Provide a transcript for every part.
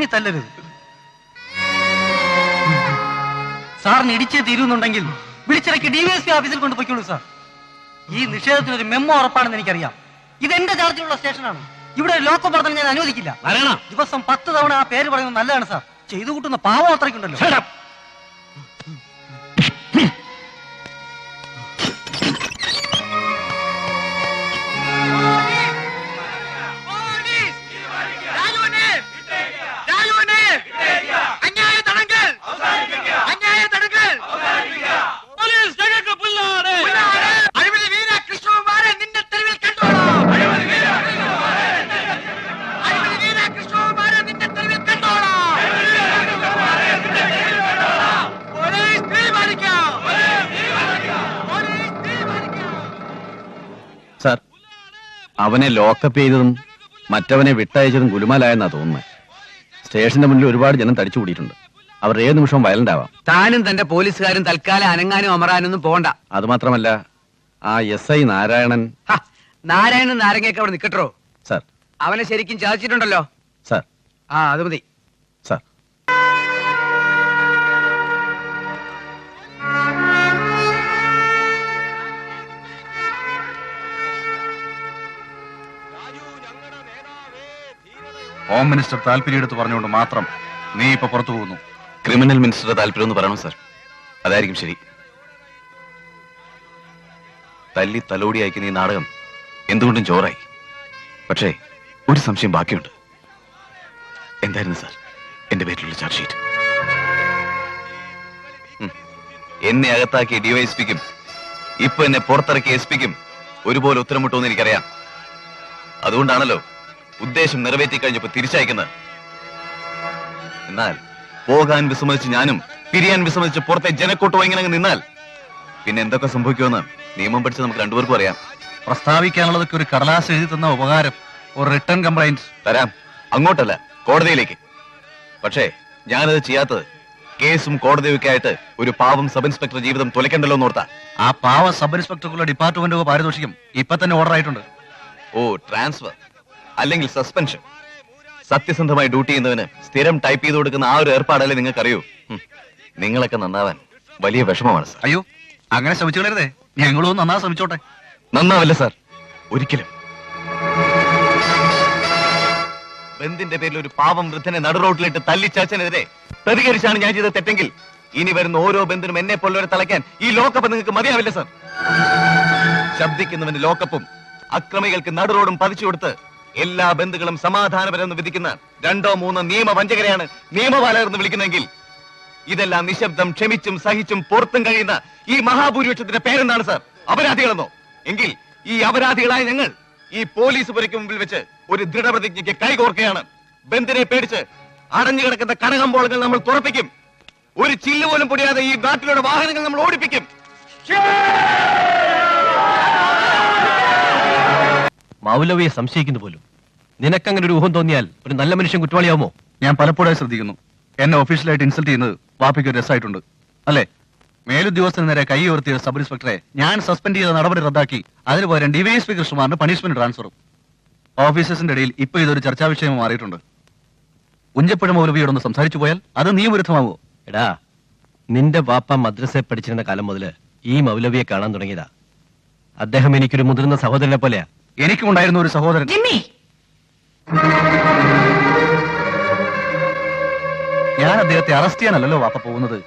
എന്നെ തല്ലരുത്. സാറിന് ഇടിച്ചേ തീരുന്നുണ്ടെങ്കിൽ വിളിച്ചിറക്കി DVSP ഓഫീസിൽ കൊണ്ടുപോയിക്കോളൂ സാർ. ഈ നിഷേധത്തിനൊരു മെമ്മോ ഉറപ്പാണെന്ന് എനിക്കറിയാം. ഇതെന്റെ ചാർജിലുള്ള സ്റ്റേഷനാണ്. ഇവിടെ ഒരു ലോക്കോ പ്രവർത്തനം ഞാൻ അനുവദിക്കില്ല. ദിവസം 10 തവണ ആ പേര് പറയുന്നത് നല്ലതാണ് സാർ. ചെയ്തു കൂട്ടുന്ന പാവം അത്രയ്ക്കുണ്ടല്ലോ. സാർ, അവനെ ലോക്കപ്പ് ചെയ്തതും മറ്റവനെ വിട്ടയച്ചതും ഗുലുമാലായെന്നാ തോന്നുന്നത്. സ്റ്റേഷന്റെ മുന്നിൽ ഒരുപാട് ജനം തടിച്ചു കൂടിയിട്ടുണ്ട്. അവർ ഏത് നിമിഷവും വയലന്റ് ആവാം. താനും തന്റെ പോലീസുകാരും തൽക്കാലം അനങ്ങാനും അമറാനൊന്നും പോകണ്ട. അത് മാത്രമല്ല, ആ SI നാരായണൻ നാരങ്ങയൊക്കെ അവിടെ നിക്കട്ടോ. സാർ, അവനെ ശരിക്കും ചാദിച്ചിട്ടുണ്ടല്ലോ. സാർ, അത് മതി സാർ. ഹോം മിനിസ്റ്റർ താല്പര്യമെടുത്ത് പറഞ്ഞുകൊണ്ട് മാത്രം നീ ഇപ്പൊ പുറത്തു പോകുന്നു. ക്രിമിനൽ മിനിസ്റ്ററുടെ താല്പര്യം എന്ന് പറയണം സാർ. അതായിരിക്കും ശരി. തല്ലി തലോടി അയക്കുന്ന ഈ നാടകം എന്തുകൊണ്ടും ചോറായി. പക്ഷേ ഒരു സംശയം ബാക്കിയുണ്ട്. എന്തായിരുന്നു സാർ എന്റെ പേരിലുള്ള ചാർജ് ഷീറ്റ്? എന്നെ അകത്താക്കിയ DYSPക്കും ഇപ്പൊ എന്നെ പുറത്തിറക്കിയ SP-ക്കും ഒരുപോലെ ഉത്തരം മുട്ടുമെന്ന് എനിക്കറിയാം. അതുകൊണ്ടാണല്ലോ ഉദ്ദേശം നിറവേറ്റി കഴിഞ്ഞപ്പോ തിരിച്ചയക്കുന്നത്. എന്നാൽ പോകാൻ വിസമ്മതിച്ച് ഞാനും പിരിയാൻ വിസമ്മതിച്ച് പുറത്തെ ജനക്കൂട്ടോ ഇങ്ങനെ നിന്നാൽ പിന്നെ എന്തൊക്കെ സംഭവിക്കുമെന്ന് നിയമം പഠിച്ച് നമുക്ക് രണ്ടുപേർക്കും അറിയാം. പ്രസ്താവിക്കാനുള്ളതൊക്കെ ഒരു കടലാസ് എഴുതി തന്ന ഉപകാരം. ഒരു റിട്ടേൺ കംപ്ലൈന്റ് തരാം. അങ്ങോട്ടല്ല, കോടതിയിലേക്ക്. പക്ഷേ ഞാനത് ചെയ്യാത്തത് കേസും കോടതിയൊക്കെ ആയിട്ട് ഒരു പാവം സബ് ഇൻസ്പെക്ടർ ജീവിതം തുലയ്ക്കണ്ടല്ലോ എന്നോർത്താ. ആ പാവ സബ് ഇൻസ്പെക്ടർക്കുള്ള ഡിപ്പാർട്ട്മെന്റ് പാരിതോഷികം ഇപ്പൊ തന്നെ ഓർഡർ ആയിട്ടുണ്ട്. ഓ, ട്രാൻസ്ഫർ അല്ലെങ്കിൽ സസ്പെൻഷൻ. സത്യസന്ധമായി ഡ്യൂട്ടി ചെയ്യുന്നവന് സ്ഥിരം ടൈപ്പ് ചെയ്ത് കൊടുക്കുന്ന ആ ഒരു ഏർപ്പാടല്ലേ നിങ്ങൾക്കറിയൂ. നിങ്ങളൊക്കെ നന്നാവാൻ വലിയ വിഷമമാണ് സാർ. അയ്യോ, അങ്ങനെ ശ്രമിച്ചുകൊള്ളരുതേ. ഞങ്ങളും നന്നാ ശ്രമിച്ചോട്ടെ. നന്നാവില്ല സാർ, ഒരിക്കലും. ബന്ധിന്റെ പേരിൽ ഒരു പാവം വൃദ്ധനെ നടുറോട്ടിലിട്ട് തല്ലിച്ചാച്ചനെതിരെ പ്രതികരിച്ചാണ് ഞാൻ ചെയ്ത തെറ്റെങ്കിൽ ഇനി വരുന്ന ഓരോ ബന്ധിനും എന്നെ പോലുള്ളവരെ തളയ്ക്കാൻ ഈ ലോക്കപ്പ് നിങ്ങൾക്ക് മതിയാവില്ല സാർ. ശബ്ദിക്കുന്നവന് ലോക്കപ്പും അക്രമികൾക്ക് നടുറോഡും പതിച്ചു കൊടുത്ത് എല്ലാ ബന്ധുക്കളും സമാധാനപരമെന്ന് വിധിക്കുന്ന 2 or 3 നിയമവഞ്ചകരെയാണ് നിയമപാലകരെന്ന് വിളിക്കുന്നെങ്കിൽ ഇതെല്ലാം നിശബ്ദം ക്ഷമിച്ചും സഹിച്ചും പുറത്തും കഴിയുന്ന ഈ മഹാഭൂരിപക്ഷത്തിന്റെ പേരെന്താണ് സാർ? അപരാധികളെന്നോ? എങ്കിൽ ഈ അപരാധികളായ ഞങ്ങൾ ഈ പോലീസ് പുരയ്ക്ക് മുമ്പിൽ വെച്ച് ഒരു ദൃഢപ്രതിജ്ഞയ്ക്ക് കൈകോർക്കുകയാണ്. ബന്ധിനെ പേടിച്ച് അടഞ്ഞു കിടക്കുന്ന കടകമ്പോളങ്ങൾ നമ്മൾ തുറപ്പിക്കും. ഒരു ചില്ല് പോലും പൊടിയാതെ ഈ നാട്ടിലുള്ള വാഹനങ്ങൾ നമ്മൾ ഓടിപ്പിക്കും. മൗലവിയെ സംശയിക്കുന്നു പോലും. നിനക്കങ്ങനെ ഒരു ഊഹം തോന്നിയാൽ ഒരു നല്ല മനുഷ്യൻ കുറ്റവാളിയാവുമോ? ഞാൻ പലപ്പോഴായി ശ്രദ്ധിക്കുന്നു. എന്നെ ഒഫീഷ്യലായിട്ട് ഇൻസൾട്ട് ചെയ്യുന്നത് വാപ്പിക്ക് ഒരു രസമായിട്ടുണ്ട് അല്ലേ? മേലുദ്യോഗസ്ഥന് നേരെ കൈ ഉയർത്തിയ സബ് ഇൻസ്പെക്ടറെ ഞാൻ സസ്പെൻഡ് ചെയ്ത നടപടി റദ്ദാക്കി അതിന് പകരം DYSP കൃഷ്ണകുമാറിന് പണിഷ്മെന്റ് ട്രാൻസ്ഫറും. ഓഫീസേഴ്സിന്റെ ഇടയിൽ ഇപ്പൊ ഇതൊരു ചർച്ചാ വിഷയം മാറിയിട്ടുണ്ട്. ഉഞ്ചപ്പുഴ മൗലവിയോടൊന്ന് സംസാരിച്ചു പോയാൽ അത് നിയമവിരുദ്ധമാവോ? എടാ, നിന്റെ വാപ്പ മദ്രസയിൽ പഠിച്ചിരുന്ന കാലം മുതല് ഈ മൗലവിയെ കാണാൻ തുടങ്ങിയതാ. അദ്ദേഹം എനിക്കൊരു മുതിർന്ന സഹോദരനെ പോലെയാ. എനിക്കും ഉണ്ടായിരുന്ന ഒരു സഹോദരൻ. ഞാൻ അദ്ദേഹത്തെ അറസ്റ്റ് ചെയ്യാനല്ലോ വാപ്പ പോകുന്നത്.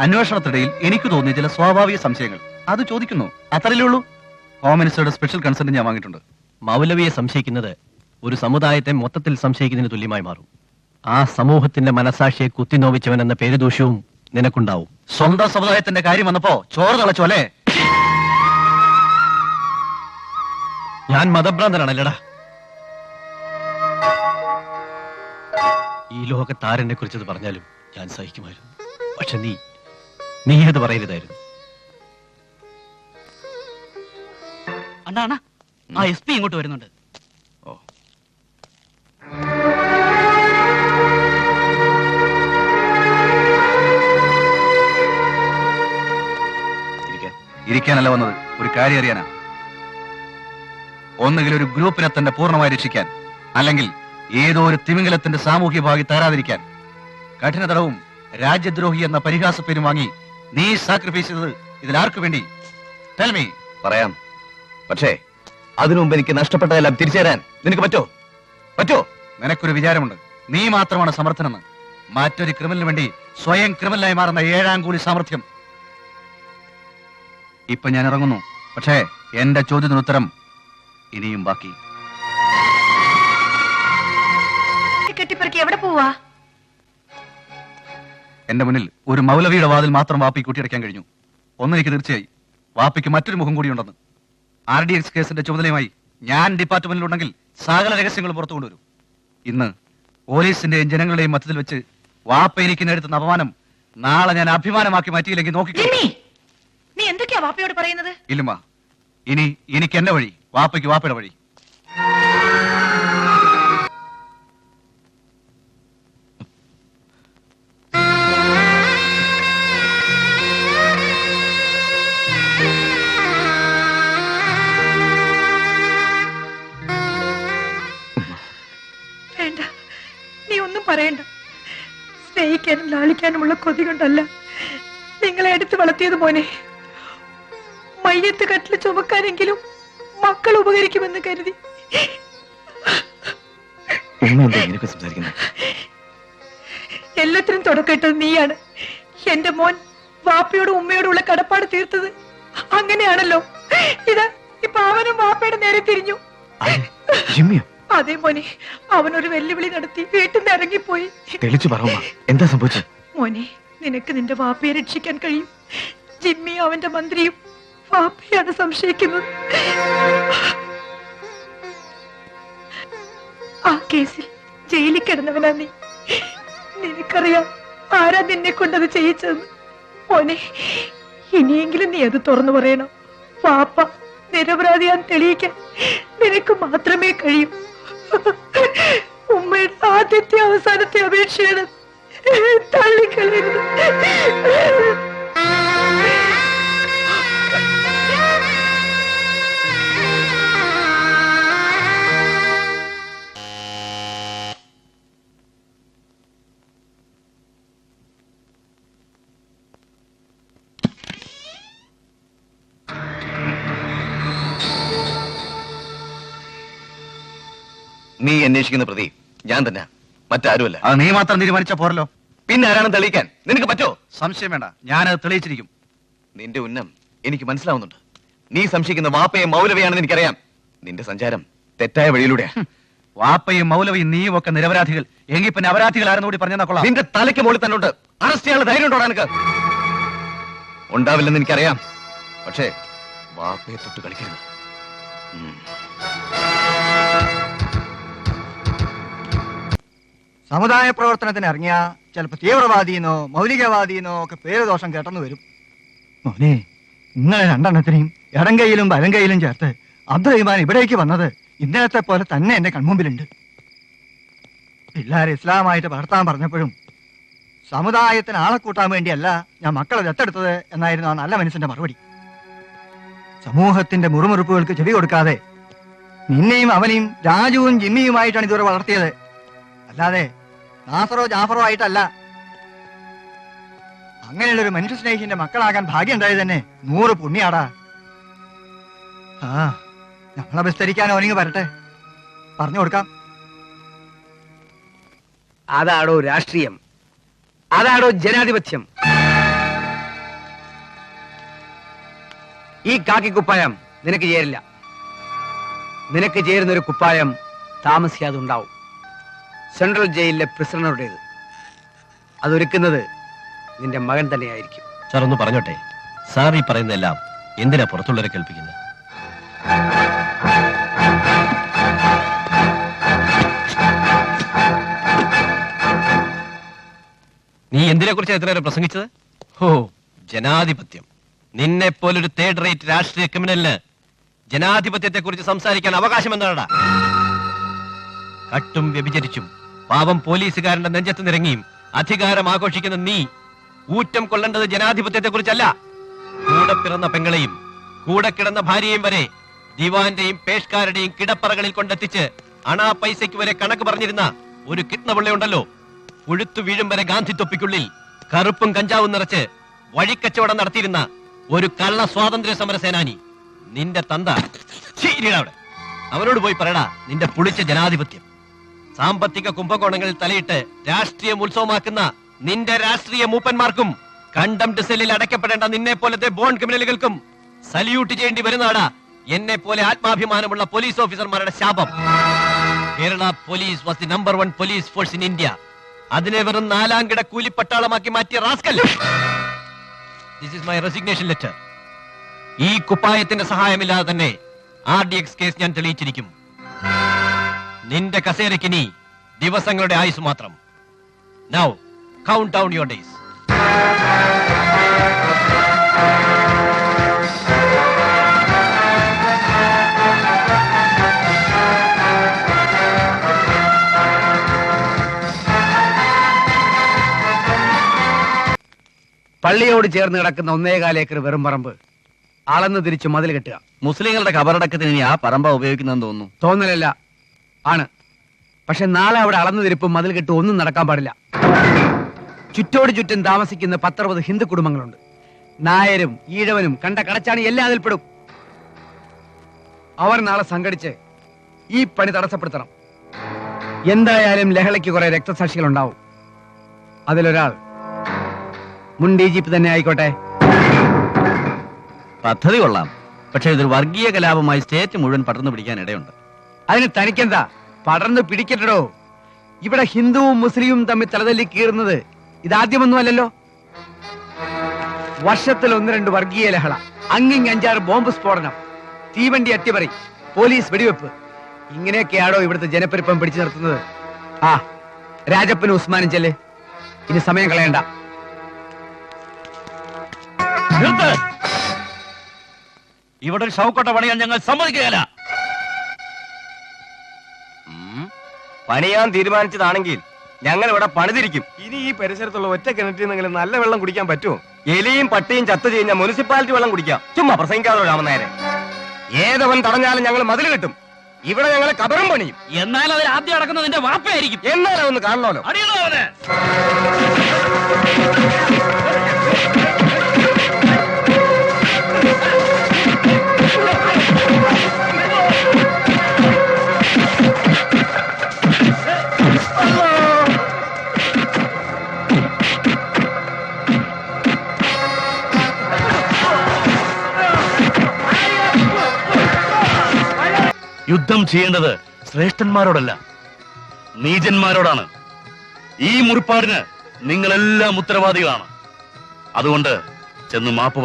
അന്വേഷണത്തിനിടയിൽ എനിക്ക് തോന്നിയ ചില സ്വാഭാവിക സംശയങ്ങൾ അത് ചോദിക്കുന്നു, അത്രയല്ലേ ഉള്ളൂ. ഹോം മിനിസ്റ്ററുടെ സ്പെഷ്യൽ കൺസൾട്ട് ഞാൻ വാങ്ങിയിട്ടുണ്ട്. മൗലവിയെ സംശയിക്കുന്നത് ഒരു സമുദായത്തെ മൊത്തത്തിൽ സംശയിക്കുന്നതിന് തുല്യമായി മാറും. ആ സമൂഹത്തിന്റെ മനസാക്ഷിയെ കുത്തിനോവിച്ചവൻ എന്ന പേരുദൂഷ്യവും നിനക്കുണ്ടാവും. സ്വന്തം സമുദായത്തിന്റെ കാര്യം വന്നപ്പോ ചോറ് തളച്ചു അല്ലേ? ഞാൻ മതഭ്രാന്തനാണല്ലടാ. ഈ ലോകത്ത് ആരെന്നെ കുറിച്ചത് പറഞ്ഞാലും ഞാൻ സഹിക്കുമായിരുന്നു. പക്ഷെ നീ അത് പറയരുതായിരുന്നു. അണ്ണാ, ആ SP ഇങ്ങോട്ട് വരുന്നുണ്ട്. ഇരിക്കാനല്ല വന്നത്, ഒരു കാര്യം അറിയാനാ. ഒന്നുകിൽ ഒരു ഗ്രൂപ്പിനെ തന്നെ പൂർണ്ണമായി രക്ഷിക്കാൻ, അല്ലെങ്കിൽ ഏതോ ഒരു തിമിംഗലത്തിന്റെ സാമൂഹ്യ ഭാഗി തകരാതിരിക്കാൻ കഠിന തടവും രാജ്യദ്രോഹി എന്ന പരിഹാസപ്പേരും വാങ്ങി നീ സാക്രിഫൈസ് ചെയ്തത് ഇതിലാർക്കു വേണ്ടി? Tell me. പറയാം, പക്ഷേ അതിനു മുമ്പ് എനിക്ക് നഷ്ടപ്പെട്ടതെല്ലാം തിരിച്ചു തരാൻ നിനക്ക് പറ്റോ? നിനക്കൊരു വിചാരമുണ്ട്, നീ മാത്രമാണ് സമർത്ഥനെന്ന്. മറ്റൊരു ക്രിമിനലിന് വേണ്ടി സ്വയം ക്രിമിനലായി മാറുന്ന ഏഴാം കൂലി സാമർഥ്യം. ഇപ്പൊ ഞാൻ ഇറങ്ങുന്നു, പക്ഷേ എന്റെ ചോദ്യത്തിന് ഉത്തരം ഇനിയും ബാക്കി. കെട്ടിപ്പറക്കി എവിടെ പോവാ? എന്റെ മുന്നിൽ ഒരു മൗലവിയുടെ വാതിൽ മാത്രം വാപ്പി കൂട്ടിയടയ്ക്കാൻ കഴിഞ്ഞു. ഒന്നെനിക്ക് തീർച്ചയായി, വാപ്പിക്ക് മറ്റൊരു മുഖം കൂടിയുണ്ടെന്ന്. RDX കേസിന്റെ ചുമതലയുമായി ഞാൻ ഡിപ്പാർട്ട്മെന്റിലുണ്ടെങ്കിൽ സകല രഹസ്യങ്ങളും പുറത്തു കൊണ്ടുവരും. ഇന്ന് പോലീസിന്റെയും ജനങ്ങളുടെയും മധ്യത്തിൽ വെച്ച് വാപ്പ എനിക്ക് നേടുന്ന അപമാനം നാളെ ഞാൻ അഭിമാനമാക്കി മാറ്റിയില്ലെങ്കിൽ നോക്കിക്കോ. നീ എന്തൊക്കെയാ വാപ്പയോട് പറയുന്നത്? ഇല്ലുമ്മ, ഇനി എനിക്ക് എന്റെ വഴി, വാപ്പയ്ക്ക് വാപ്പയുടെ വഴി. വേണ്ട, നീ ഒന്നും പറയണ്ട. സ്നേഹിക്കാനും ലാളിക്കാനുമുള്ള കൊതി കൊണ്ടല്ല നിങ്ങളെ എടുത്ത് വളർത്തിയത് മോനെ. മയ്യത്ത് കട്ടില് ചുമക്കാനെങ്കിലും മക്കൾ ഉപകരിക്കുമെന്ന് കരുതി. എല്ലാത്തിനും തുടക്കമിട്ടത് നീയാണ്. എന്റെ മോൻ വാപ്പയോടും ഉമ്മയോടുള്ള കടപ്പാട് തീർത്തത് അങ്ങനെയാണല്ലോ. ഇതാ ഇപ്പൊ അവനും വാപ്പയുടെ നേരെ തിരിഞ്ഞു. അതെ മോനെ, അവനൊരു വെല്ലുവിളി നടത്തി വീട്ടിൽ നിന്ന് ഇറങ്ങിപ്പോയി. എന്താ സംഭവിച്ചത്? മോനെ, നിനക്ക് നിന്റെ വാപ്പയെ രക്ഷിക്കാൻ കഴിയും. ജിമ്മിയും അവന്റെ മന്ത്രിയും വാപ്പയാണ് സംശയിക്കുന്നത്. ആ കേസിൽ ജയിലിൽ കിടന്നവനാ നീ. നിനക്കറിയാം ആരാ നിന്നെ കൊണ്ടത് ചെയ്യിച്ചതെന്ന്. മോനെ, ഇനിയെങ്കിലും നീ അത് തുറന്നു പറയണം. വാപ്പ നിരപരാധിയാൻ തെളിയിക്കാൻ നിനക്ക് മാത്രമേ കഴിയൂ. ഉമ്മയുടെ ആദ്യത്തെ അവസാനത്തെ അപേക്ഷയാണ്, തള്ളിക്കളയരുത്. നീ അന്വേഷിക്കുന്ന പ്രതി ഞാൻ തന്നെ, മറ്റാരുമല്ല. അത് നീ മാത്രം തീരുമാനിച്ച പോരല്ലോ. പിന്നെ ആരാണെന്ന് തെളിയിക്കാൻ നിനക്ക് പറ്റോ? സംശയം വേണ്ട, ഞാനത് തെളിയിച്ചിരിക്കും. നിന്റെ ഉന്നം എനിക്ക് മനസ്സിലാവുന്നുണ്ട്. നീ സംശയിക്കുന്ന വാപ്പയെ മൗലവിയാണെന്ന് എനിക്കറിയാം. നിന്റെ സഞ്ചാരം തെറ്റായ വഴിയിലൂടെയാ. വാപ്പയും മൗലവിയും നീയും ഒക്കെ നിരപരാധികൾ. എങ്കിൽ പിന്നെ അപരാധികൾ ആരെന്ന് കൂടി പറഞ്ഞാ കൊള്ളാം. നിന്റെ തലയ്ക്ക് മുകളിൽ തന്നെ ഉണ്ട്. അറസ്റ്റ് ചെയ്യാനുള്ള ധൈര്യം ഉണ്ടോ നിനക്ക്? ഉണ്ടാവില്ലെന്ന് എനിക്കറിയാം, പക്ഷേ വാപ്പയെ തൊട്ട് കളിക്കരുത്. സമുദായ പ്രവർത്തനത്തിന് ഇറങ്ങിയ ചിലപ്പോ തീവ്രവാദിന്നോ മൗലികവാദിന്നോ ഒക്കെ പേര് ദോഷം കേട്ടെന്ന് വരും. മോനെ, നിങ്ങളെ രണ്ടെണ്ണത്തിനെയും ഇടം കൈയിലും വലം കൈയിലും ചേർത്ത് അബ്ദുറഹിമാൻ ഇവിടേക്ക് വന്നത് ഇന്നലത്തെ പോലെ തന്നെ എന്റെ കൺമുമ്പിലുണ്ട്. പിള്ളേരെ ഇസ്ലാമായിട്ട് വളർത്താൻ പറഞ്ഞപ്പോഴും സമുദായത്തിന് ആളെ കൂട്ടാൻ വേണ്ടിയല്ല ഞാൻ മക്കളെ ദത്തെടുത്തത് എന്നായിരുന്നു ആ നല്ല മനുഷ്യന്റെ മറുപടി. സമൂഹത്തിന്റെ മുറുമുറുപ്പുകൾക്ക് ചെവി കൊടുക്കാതെ നിന്നെയും അവനെയും രാജുവും ജിമ്മിയുമായിട്ടാണ് ഇതുവരെ വളർത്തിയത്, അല്ലാതെ നാസറോ ജാഫറോ ആയിട്ടല്ല. അങ്ങനെയുള്ളൊരു മനുഷ്യ സ്നേഹിന്റെ മക്കളാകാൻ ഭാഗ്യം ഉണ്ടായത് തന്നെ 100 പുണ്യാടാ. ആ, നമ്മളെ വിസ്തരിക്കാൻ ഓനിങ്ങ് വരട്ടെ, പറഞ്ഞു കൊടുക്കാം. അതാടോ രാഷ്ട്രീയം, അതാടോ ജനാധിപത്യം. ഈ കാക്കി കുപ്പായം നിനക്ക് ചേരില്ല. നിനക്ക് ചേരുന്ന ഒരു കുപ്പായം താമസിയാതെ ഉണ്ടാവും. സെൻട്രൽ ജയിലിലെ പ്രിസണറുടേത്. അതൊരുക്കുന്നത് നിന്റെ മകൻ തന്നെയായിരിക്കും. സാർ ഒന്ന് പറഞ്ഞോട്ടെ, സാർ ഈ പറയുന്നതെല്ലാം എന്തിനാ പുറത്തുള്ളവരെ കേൾപ്പിക്കുന്നത്? നീ എന്തിനെ കുറിച്ച് എത്ര പ്രസംഗിച്ചത്? ഓ, ജനാധിപത്യം. നിന്നെ പോലൊരു തേർഡ് റേറ്റ് രാഷ്ട്രീയ ക്രിമിനലിന് ജനാധിപത്യത്തെ കുറിച്ച് സംസാരിക്കാൻ അവകാശം എന്താണടാ? കട്ടും വ്യഭിചരിച്ചും പാവം പോലീസുകാരന്റെ നെഞ്ചത്ത് നിരങ്ങിയും അധികാരം ആഘോഷിക്കുന്ന നീ ഊറ്റം കൊള്ളേണ്ടത് ജനാധിപത്യത്തെ കുറിച്ചല്ല. കൂടെ പിറന്ന പെങ്ങളെയും കൂടെ കിടന്ന ഭാര്യയും വരെ ദിവാന്റെയും പേഷ്കാരുടെയും കിടപ്പറകളിൽ കൊണ്ടെത്തിച്ച് അണാ പൈസയ്ക്ക് വരെ കണക്ക് പറഞ്ഞിരുന്ന ഒരു കിട്ണപിള്ളയുണ്ടല്ലോ, പുഴുത്തു വീഴും വരെ ഗാന്ധി തൊപ്പിക്കുള്ളിൽ കറുപ്പും കഞ്ചാവും നിറച്ച് വഴിക്കച്ചവടം നടത്തിയിരുന്ന ഒരു കള്ള സ്വാതന്ത്ര്യ സമര സേനാനി, നിന്റെ തന്ത. അവിടെ അവനോട് പോയി പറയടാ നിന്റെ പുളിച്ച ജനാധിപത്യം. സാമ്പത്തിക കുംഭകോണങ്ങളിൽ തലയിട്ട് രാഷ്ട്രീയം ഉത്സവമാക്കുന്ന നിന്റെ രാഷ്ട്രീയ മൂപ്പന്മാർക്കും കണ്ടംപ്റ്റ് സെല്ലിൽ അടയ്ക്കപ്പെടേണ്ട നിന്നെ പോലത്തെ ബോൺ ക്രിമിനലുകൾക്കും സല്യൂട്ട് ചെയ്യേണ്ടി വരുന്നതാടാ എന്നെ പോലെ ആത്മാഭിമാനമുള്ള പോലീസ് ഓഫീസർമാരുടെ ശാപം. Kerala police was the number 1 police force in India. അതിനെ വെറും 4-ാം കിട കൂലിപ്പട്ടാളമാക്കി മാറ്റിയ rascal. This is my resignation letter. ഈ കുപ്പായത്തിന്റെ സഹായമില്ലാതെ തന്നെ RDX കേസ് ഞാൻ തെളിയിച്ചിരിക്കും. നിന്റെ കസേരയ്ക്കിനി ദിവസങ്ങളുടെ ആയുസ് മാത്രം. Now count down your days. പള്ളിയോട് ചേർന്ന് കിടക്കുന്ന 1.25 ഏക്കർ വെറും പറമ്പ് അളന്ന് തിരിച്ച് മതിൽ കെട്ടുക. മുസ്ലിങ്ങളുടെ കബറടക്കത്തിന് ഇനി ആ പറമ്പ ഉപയോഗിക്കുന്നതെന്ന് തോന്നുന്നു. തോന്നലല്ല, ആണ്. പക്ഷെ നാളെ അവിടെ അളന്നു തിരിപ്പും മതിൽ കെട്ടും ഒന്നും നടക്കാൻ പാടില്ല. ചുറ്റോട് ചുറ്റും താമസിക്കുന്ന 10-60 ഹിന്ദു കുടുംബങ്ങളുണ്ട്. നായരും ഈഴവനും കണ്ട കടച്ചാണി എല്ലാം അതിൽപ്പെടും. അവർ നാളെ സംഘടിച്ച് ഈ പണി തടസ്സപ്പെടുത്തണം. എന്തായാലും ലഹളയ്ക്ക് കുറെ രക്തസാക്ഷികൾ ഉണ്ടാവും. അതിലൊരാൾ മുൻ DGP തന്നെ ആയിക്കോട്ടെ. പദ്ധതി കൊള്ളാം, പക്ഷെ ഇതൊരു വർഗീയ കലാപമായി സ്റ്റേറ്റ് മുഴുവൻ പടർന്നു പിടിക്കാൻ ഇടയുണ്ട്. അതിന് തനിക്കെന്താ? പടർന്ന് പിടിക്കട്ടോ. ഇവിടെ ഹിന്ദുവും മുസ്ലിവും തമ്മിൽ തലതല്ലി കീറുന്നത് ഇതാദ്യമൊന്നുമല്ലല്ലോ. വർഷത്തിൽ 1-2 വർഗീയ ലഹള, അങ്ങിങ് 5-6 ബോംബ് സ്ഫോടനം, തീവണ്ടി അട്ടിമറി, പോലീസ് വെടിവെപ്പ്, ഇങ്ങനെയൊക്കെയാണോ ഇവിടുത്തെ ജനപ്പെരുപ്പം പിടിച്ചു നിർത്തുന്നത്? ആ, രാജപ്പനും ഉസ്മാനും ചെല്ല്. ഇനി സമയം കളയണ്ട. ഇവിടെ ഒരു ഷൗക്കോട്ട പണിയാൻ ഞങ്ങൾ സമ്മതിക്കുകയില്ല. പണിയാൻ തീരുമാനിച്ചതാണെങ്കിൽ ഞങ്ങൾ ഇവിടെ പണിതിരിക്കും. ഇനി ഈ പരിസരത്തുള്ള ഒറ്റ കിണറ്റിൽ നിന്നെങ്കിലും നല്ല വെള്ളം കുടിക്കാൻ പറ്റുമോ? എലിയും പട്ടിയും ചത്തു കഴിഞ്ഞാൽ മുനിസിപ്പാലിറ്റി വെള്ളം കുടിക്കാം. ചുമ്മാ പ്രസംഗിക്കാതോ രാമനായരെ. ഏതവൻ തടഞ്ഞാലും ഞങ്ങൾ മതിൽ കിട്ടും. ഇവിടെ ഞങ്ങൾ കബറും പണിയും. എന്നാൽ അതിൽ ആദ്യം അടക്കുന്നത് നിന്റെ വാപ്പയായിരിക്കും. എന്നാലും ഒന്ന് കാണണമല്ലോ. അറിയണോ അവനെ? യുദ്ധം ചെയ്യേണ്ടത് ശ്രേഷ്ഠന്മാരോടല്ല, നീചന്മാരോടാണ്. ഈ മുറിപ്പാടിന് നിങ്ങളെല്ലാം ഉത്തരവാദികളാണ്. അതുകൊണ്ട് ചെന്ന് മാപ്പ്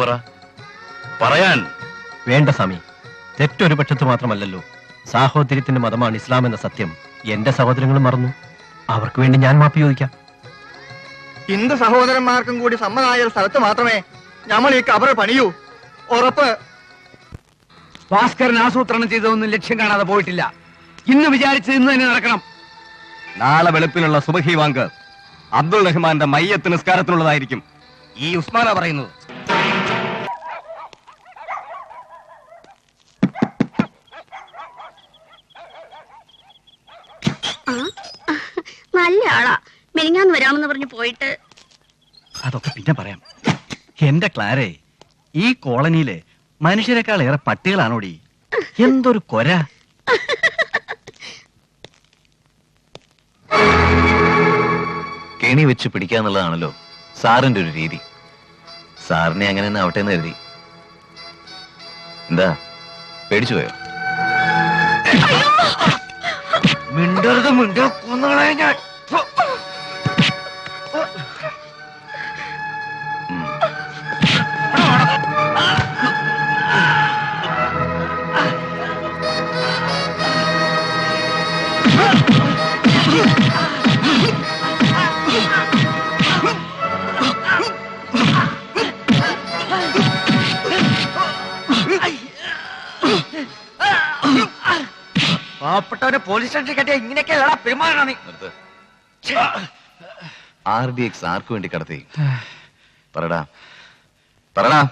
പറയാൻ. വേണ്ട സ്വാമി, തെറ്റൊരു പക്ഷത്ത് മാത്രമല്ലല്ലോ. സാഹോദര്യത്തിന്റെ മതമാണ് ഇസ്ലാം എന്ന സത്യം എന്റെ സഹോദരങ്ങളും മറന്നു. അവർക്ക് വേണ്ടി ഞാൻ മാപ്പ് ചോദിക്കാം. ഹിന്ദു സഹോദരന്മാർക്കും കൂടി സമ്മതമായ ഒരു സ്ഥലത്ത് മാത്രമേ നമ്മൾ ഈ കബറ് പണിയൂ. ഉറപ്പ്. ഭാസ്കരൻ ആസൂത്രണം ചെയ്തതൊന്നും ലക്ഷ്യം കാണാതെ പോയിട്ടില്ല. ഇന്ന് വിചാരിച്ചത് ഇന്ന് തന്നെ നടക്കണം. നാളെ വെളുപ്പിനുള്ള സുബഹി വാങ്ക് അബ്ദുൾ റഹ്മാന്റെ മയ്യത്ത് നിസ്കാരത്തിനുള്ളതായിരിക്കും. ഈ ഉസ്മാന പറയുന്നത്. നല്ല ആളാ. മെലിങ്ങാന്ന് വരാമെന്ന് പറഞ്ഞു പോയിട്ട്. അതൊക്കെ പിന്നെ പറയാം. എന്റെ ക്ലാരേ, ഈ കോളനിയിലെ മനുഷ്യരെക്കാൾ ഏറെ പട്ടികളാണോടി. എന്തൊരു കൊര. കെണി വെച്ച് പിടിക്കാന്നുള്ളതാണല്ലോ സാറിന്റെ ഒരു രീതി. സാറിനെ അങ്ങനെ തന്നെ ആവട്ടെ എന്ന് കരുതി. എന്താ പേടിച്ചു പോയോ? മിണ്ടരുത്, കൊന്നുകളെ ഞാൻ. പാവപ്പെട്ടവരെ പോലീസ് സ്റ്റേഷനിൽ കെട്ടിയ ഇങ്ങനെയൊക്കെയുള്ള പെരുമാറാണ്. RDX ആർക്ക് വേണ്ടി കടത്തി? പറടാ പറയാം.